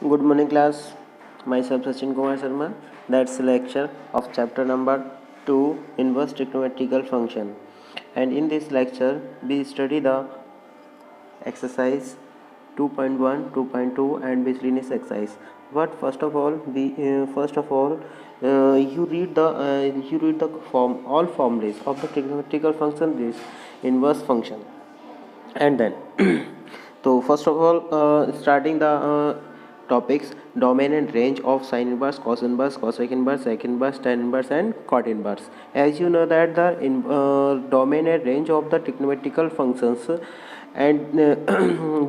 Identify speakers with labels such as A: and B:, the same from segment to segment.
A: Good morning, class. Myself Sachin Kumar Sharma. That's lecture of chapter number 2, inverse trigonometrical function. And in this lecture, we study the exercise 2.1, 2.2, and miscellaneous exercise. But first of all, you read the all formulas of the trigonometrical function, this inverse function, and then so first of all, starting the topics: domain and range of sine inverse, cos inverse, cosec inverse, sec inverse, tan inverse, and cot inverse. As you know that the domain and range of the trigonometrical functions and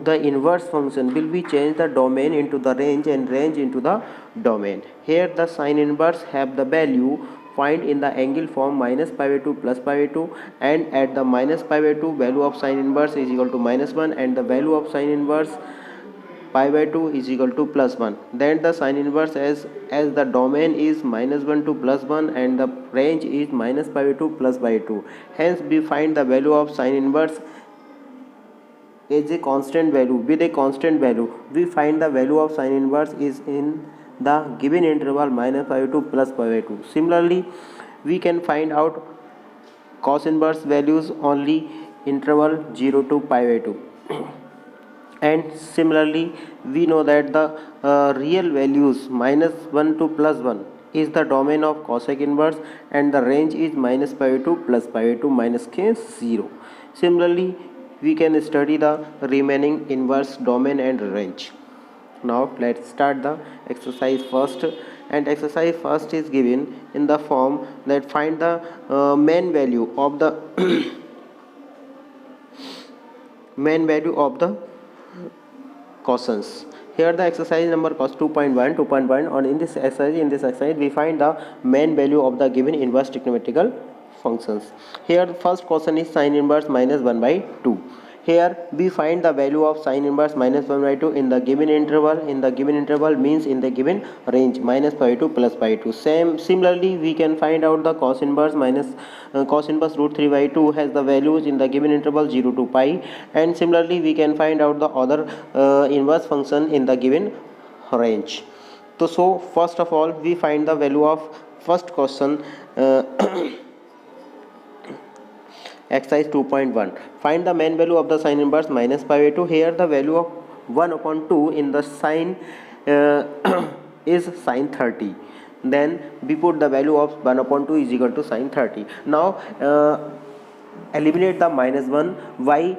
A: the inverse function will be changed the domain into the range and range into the domain. Here the sine inverse have the value find in the angle form minus pi by 2 plus pi by 2, and at the minus pi by 2 value of sine inverse is equal to minus 1, and the value of sine inverse pi by 2 is equal to plus 1. Then the sine inverse as the domain is minus 1 to plus 1 and the range is minus pi by 2 plus pi by 2. Hence we find the value of sine inverse is a constant value. With a constant value, we find the value of sine inverse is in the given interval minus pi by 2 plus pi by 2. Similarly, we can find out cos inverse values only interval 0 to pi by 2. And similarly, we know that the real values minus 1 to plus 1 is the domain of cosec inverse, and the range is minus pi by 2 plus pi by 2 minus k 0. Similarly, we can study the remaining inverse domain and range. Now let's start the exercise first, and exercise first is given in the form that find the main value of the main value of the cosines. Here the exercise number cos 2.1 on in this exercise we find the main value of the given inverse trigonometrical functions. Here the first cosine is sine inverse minus 1 by 2. Here we find the value of sine inverse minus 1 by 2 in the given interval. In the given interval means in the given range minus pi by 2 plus pi by 2. Similarly, we can find out the cos inverse root 3 by 2 has the values in the given interval 0 to pi. And similarly, we can find out the other inverse function in the given range. So first of all, we find the value of first question. Exercise 2.1, find the main value of the sine inverse minus pi by 2. Here the value of 1 upon 2 in the sine is sine 30. Then we put the value of 1 upon 2 is equal to sine 30. Now eliminate the minus 1. Why?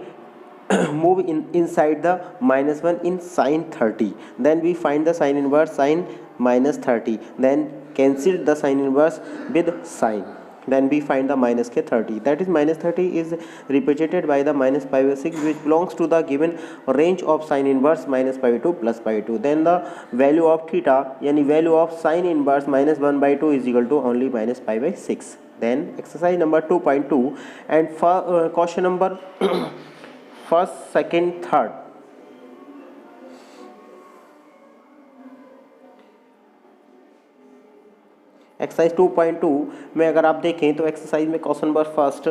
A: Move inside the minus 1 in sine 30. Then we find the sine inverse sine minus 30. Then cancel the sine inverse with sine. Then we find the minus k 30. That is minus 30 is represented by the minus pi by 6, which belongs to the given range of sine inverse minus pi by 2 plus pi by 2. Then the value of theta, yani value of sine inverse minus 1 by 2 is equal to only minus pi by 6. Then exercise number 2.2, and for question number first, second, third. Exercise 2.2 में अगर आप देखें तो exercise में question number first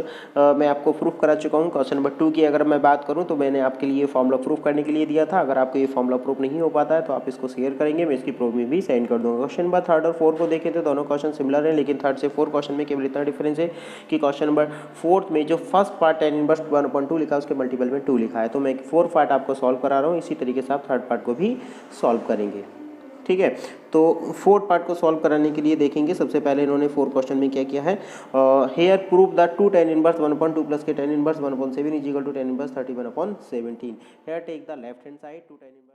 A: मैं आपको proof करा चुका हूँ. क्वेश्चन नंबर 2 की अगर मैं बात करूँ तो मैंने आपके लिए फॉर्मूला प्रूफ करने के लिए दिया था. अगर आपको ये फॉर्मूला प्रूफ नहीं हो पाता है तो आप इसको शेयर करेंगे, मैं इसकी प्रूफ में भी सेंड कर दूँगा. क्वेश्चन नंबर 3 और 4 को देखें तो दोनों क्वेश्चन सिमिलर हैं, लेकिन 3 से 4 क्वेश्चन में केवल इतना डिफरेंस है कि क्वेश्चन नंबर 4 में जो फर्स्ट पार्ट tan इनवर्स 1/2 लिखा है उसके मल्टीपल में 2 लिखा है. तो मैं 4 पार्ट आपको सॉल्व करा रहा हूँ, इसी तरीके से आप 3rd पार्ट को भी सॉल्व करेंगे. ठीक है, तो 4th पार्ट को सॉल्व कराने के लिए देखेंगे. सबसे पहले इन्होंने 4 क्वेश्चन में क्या किया है. Here prove the 2 tan inverse 1/2 plus के tan inverse 1/7 is equal to tan inverse 31/17. Here take the left hand side 2 tan inverse